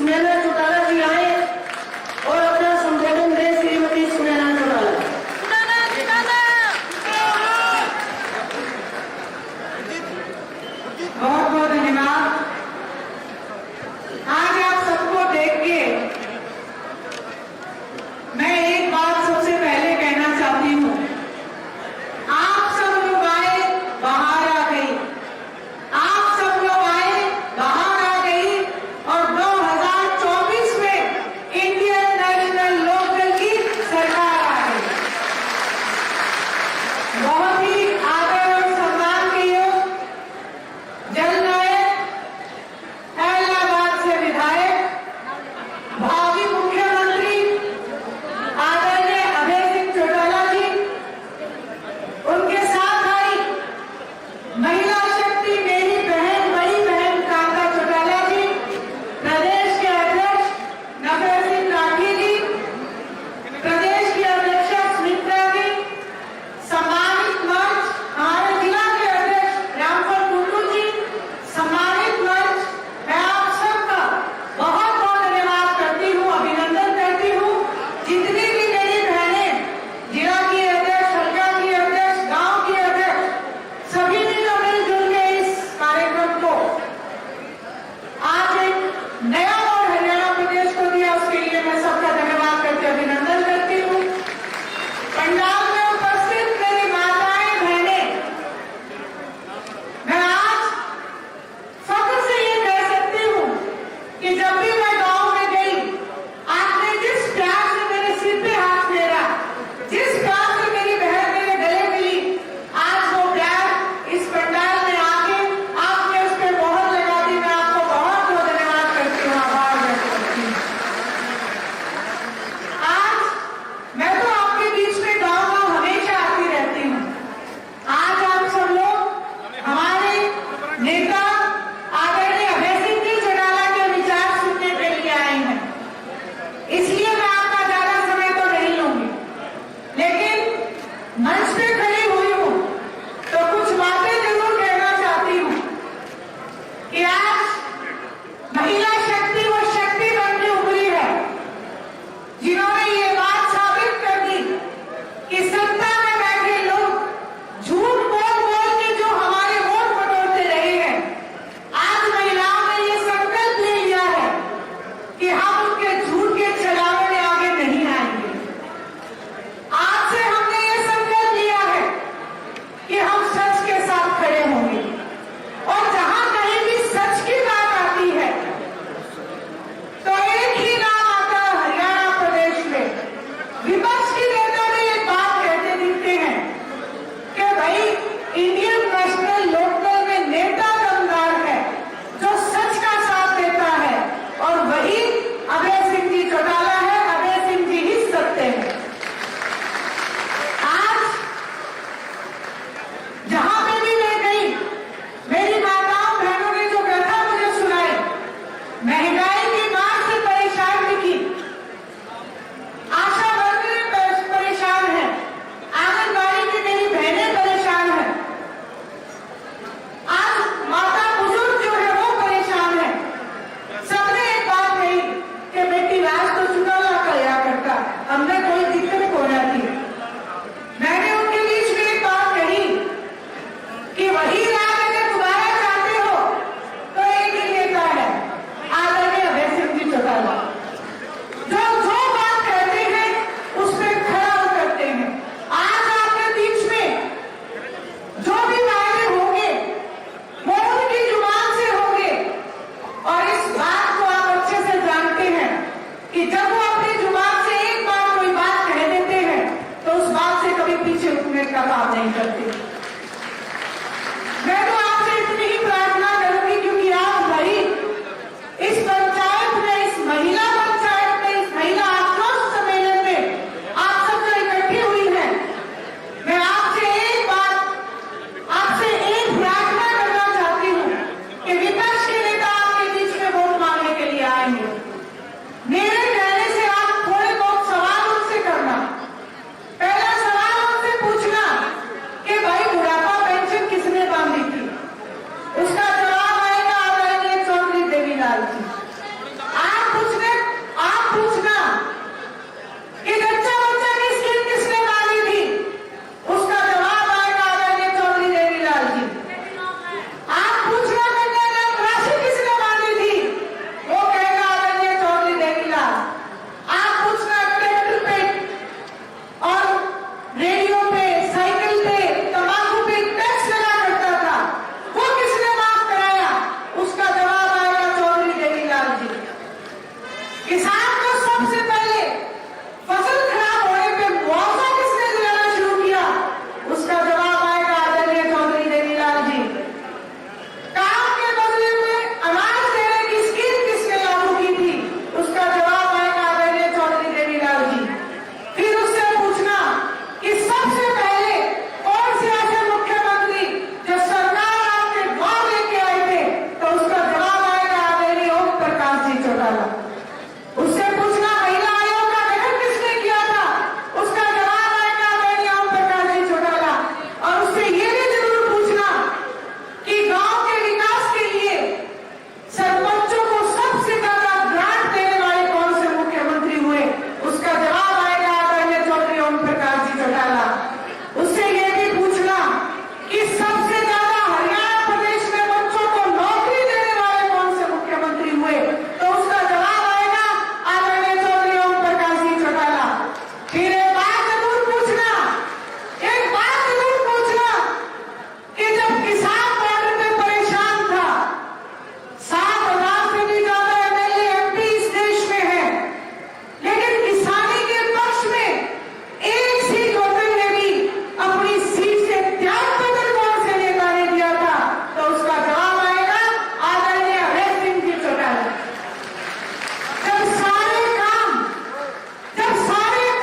सुनैना चौटाला जी आए और अपना संबोधन दे। श्रीमती सुनैना चौटाला। बहुत बहुत धन्यवाद। आज आप सबको देख के मैं एक बात सबसे पहले कहना चाहती हूँ। आप सब लोग आए, बाहर आ गई। आप सब लोग आए, बाहर आ गई और 2024 में इंडियन नेशनल लोकदल की सरकार आ गई। बहुत ही आदर और सम्मान के योग जननायक, इलाहाबाद से विधायक, भावी मुख्यमंत्री आदरणीय अभय सिंह चौटाला जी, उनके साथ आई महिला शक्ति मेरी बहन, बड़ी बहन कांता चौटाला जी, प्रदेश के अध्यक्ष नफर सिंह राठी जी, प्रदेश की अध्यक्षा सुमित्रा जी, सम्मानित मंच हमारे जिला के अध्यक्ष रामफल टुडू जी, सम्मानित मंच, मैं आप सबका बहुत बहुत धन्यवाद करती हूँ, अभिनंदन करती हूँ। जितनी भी मेरी बहनें, जिला की अध्यक्ष, हल्का की अध्यक्ष, गांव की अध्यक्ष, सभी ने जो मिलजुल के इस कार्यक्रम को आज एक नया और हरियाणा प्रदेश को दिया, उसके लिए मैं सबका धन्यवाद करके अभिनंदन करती हूँ। पंडाल में उपस्थित मेरी माताएं, बहनें, मैं आज फख्र से ये कह सकती हूँ कि जब भी मैं गांव में गई, आपने जिस प्यार से मेरे सिर पे हाथ फेरा, जिस प्यार से मेरी बहन मेरे गले मिली, आज वो प्यार इस पंडाल में आके आपने उस पर मोहर लगा दी। मैं आपको बहुत बहुत धन्यवाद करती हूँ, आभार व्यक्त करती हूँ। आज मैं तो आपके बीच में गाँव गाँव हमेशा आती रहती हूँ। आज आप सब लोग हमारे नेता आदरणीय अभय सिंह जी चौटाला के विचार सुनने के लिए आए हैं, इसलिए मैं आपका ज्यादा समय तो नहीं लूंगी, लेकिन मंच पे खड़ी हुई हूँ तो कुछ बातें जरूर कहना चाहती हूँ कि आज महिला शक्ति वो शक्ति बन के उभरी है, जिन्होंने ये बात साबित कर दी कि सत्ता में बैठे लोग झूठ बोल बोल के जो हमारे वोट बटोरते रहे हैं, आज महिलाओं ने ये संकल्प ले लिया है कि हम उनके झूठ के छलावे में आगे नहीं आएंगे। आज से हमने ये संकल्प लिया है कि हम सच के साथ खड़े होंगे और जहां कहीं भी सच की बात आती है तो एक ही नाम आता है हरियाणा प्रदेश में। विपक्ष के नेता भी एक बात कहते दिखते हैं कि भाई इंडियन नेशनल लोकदल में नेता दमदार है जो सच का साथ देता है, और वही अभय सिंह जी चौटाला है। अभय सिंह जी ही सत्य है। आज जहां पे भी मैं गई, मेरी माताओं बहनों ने जो व्यथा मुझे सुनाई, महंगाई की मार से परेशान दिखी, आशा वर्कर परेशान है, आंगनबाड़ी की मेरी बहनें परेशान है, आज माता बुजुर्ग जो है वो परेशान है। सबने एक बात कही कि बेटी राज तो चौटाला किया करता, हमने कोई दिक्कत हो जाती। मैंने उनके बीच में एक बात कही कि वही राज अगर दोबारा चाहते हो तो एक ही नेता है, आदरणीय अभय सिंह जी चौटाला, जो जो बात कहते हैं उस पर खरा उतरते हैं। आज आपके बीच में जो भी वायदे होंगे वो उनकी जुबान से होंगे, और इस बात को आप अच्छे से जानते हैं कि जब वो अपनी जुबान से एक बार कोई बात कह देते हैं तो उस बात से कभी पीछे उठने का काम नहीं करते। मैं तो आपसे इतनी ही प्रार्थना करूंगी, क्योंकि आप भाई इस पंचायत में, इस महिला पंचायत में, इस महिला आक्रोश सम्मेलन में आप सब जो इकट्ठी हुई है, मैं आपसे एक बात, आपसे एक प्रार्थना करना चाहती हूँ कि विपक्ष के नेता आपके बीच में वोट मांगने के लिए आएंगे, मेरे कहने से आप थोड़े बहुत सवाल उनसे करना। पहला सवाल उनसे पूछना कि चौटाला। उससे पूछना महिला आयोग का गठन किसने किया था, उसका जवाब आएगा आदरणीय ओम प्रकाश जी चौटाला। और उससे ये भी जरूर पूछना कि गांव के विकास के लिए सरपंचों को सबसे ज्यादा ग्रांट देने वाले कौन से मुख्यमंत्री हुए, उसका जवाब आएगा आदरणीय चौधरी ओम प्रकाश जी चौटाला। उससे ये भी पूछना कि सबसे ज्यादा हरियाणा प्रदेश में बच्चों को नौकरी देने वाले कौन से मुख्यमंत्री हुए, तो उसका जवाब आएगा आदरणीय चौधरी ओम प्रकाश जी चौटाला। फिर एक बात जरूर पूछना कि जब किसान बॉर्डर पे परेशान था, 7,000 से भी ज्यादा एमएलए एमपी इस देश में है, लेकिन किसानी के पक्ष में एक सीट होते हुए भी अपनी सीट से त्याग पत्र कौन से नेता ने दिया था, तो उसका जवाब आएगा आदरणीय अभय सिंह जी चौटाला। जब सारे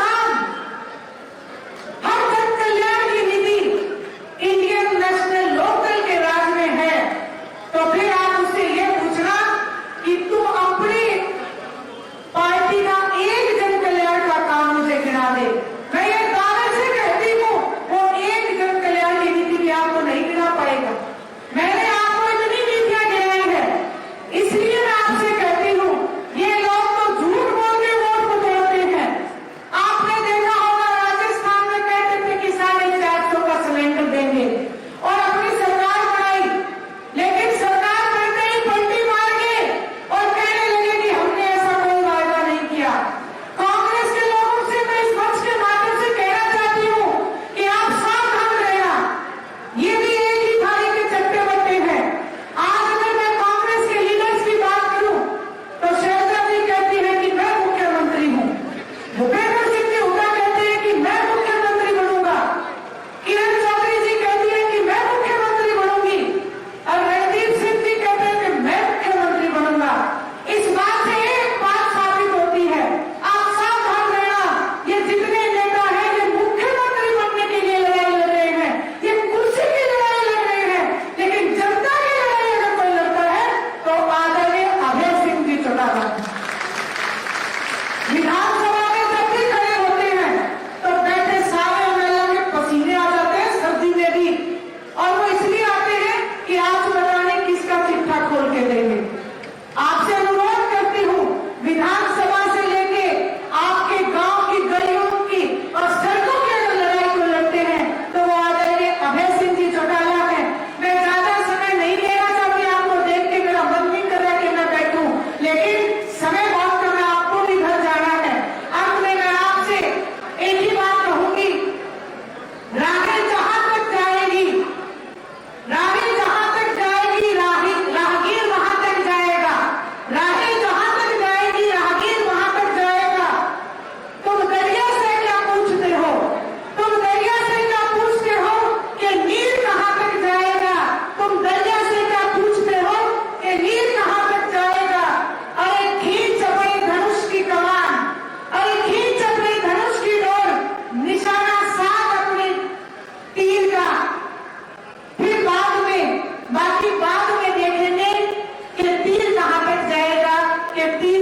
काम हर जन कल्याण की नीति इंडियन नेशनल लोकदल के राज में है, तो फिर आप उससे ये पूछना कि तुम अपनी पार्टी का एक जन कल्याण का काम मुझे गिना दे। मैं ये दावे से कहती हूँ, वो एक जन कल्याण की नीति भी आपको नहीं गिना पाएगा। मैंने आपको इतनी नीतियां गिनाई है, इसलिए मैं आपसे कहती हूँ, ये लोग तो झूठ बोल के वोट को तोड़ते हैं। आपने देखा होगा राजस्थान में कहते थे कि 450 का सिलेंडर देंगे और अपनी सरकार बनाई, लेकिन सरकार बनते ही पलटी मार के और कहने लगे कि हमने ऐसा कोई वायदा नहीं किया। कांग्रेस के लोगों से मैं इस मंच के माध्यम से कहना चाहती हूँ कि आप सावधान रहना, ये भी एक ही थाली के चट्टे बट्टे हैं। आज अगर मैं कांग्रेस के लीडर्स की बात करूं तो शैलजा जी कहती है कि मैं मुख्यमंत्री हूं, भूपेंद्र सिंह जी हुड्डा कहते हैं कि मैं मुख्यमंत्री बनूंगा, किरण चौधरी जी कहती है कि मैं मुख्यमंत्री बनूंगी, और रणदीप सिंह जी कहते हैं कि मैं मुख्यमंत्री बनूंगा। इस बात से एक बात साबित होती है, आप सावधान रहना, ये जितने नेता हैं ये मुख्यमंत्री बनने के लिए लड़ाई लड़ रहे हैं, ये कुर्सी की लड़ाई लड़ रहे हैं, लेकिन जनता की लड़ाई अगर कोई लड़ता है तो आदरणीय अभय सिंह जी चौटाला। विधानसभा में जब भी खड़े होते हैं तो बैठे सारे एमएलए के पसीने आ जाते हैं, सर्दी में भी, और वो इसलिए आते हैं कि आज बताने किसका चिट्ठा खोल के देंगे। आपसे अनुरोध करती हूँ, विधानसभा से लेके आपके गांव की गलियों की और सड़कों की अगर लड़ाई को लड़ते हैं तो वो आदरणीय अभय सिंह जी चौटाला है। मैं ज्यादा समय नहीं लेना चाहती, आपको देख के मेरा मन नहीं कर रहा कि मैं बैठूं, लेकिन समय बहुत कम है, आपको भी घर जाना है। अंत में मैं आपसे एक ही बात कहूंगी, राहें जहां तक जाएगी, राहें जहां तक जाएगी, राहगीर वहां तक जाएगा, राहें जहां तक जाएगी, राहगीर वहां तक जाएगा। तुम दरिया से क्या पूछते हो, तुम दरिया से क्या पूछते हो कि नीर कहां तक जाएगा, तुम दरिया से क्या पूछते हो कि नीर कहां तक जाएगा। अरे खींच अपनी धनुष की कमान, अरे खींच अपनी धनुष की डोर, निशाना साध अपने तीर का, फिर बाकी बाद में देखेंगे कि तीर कहां तक जाएगा, कि तीर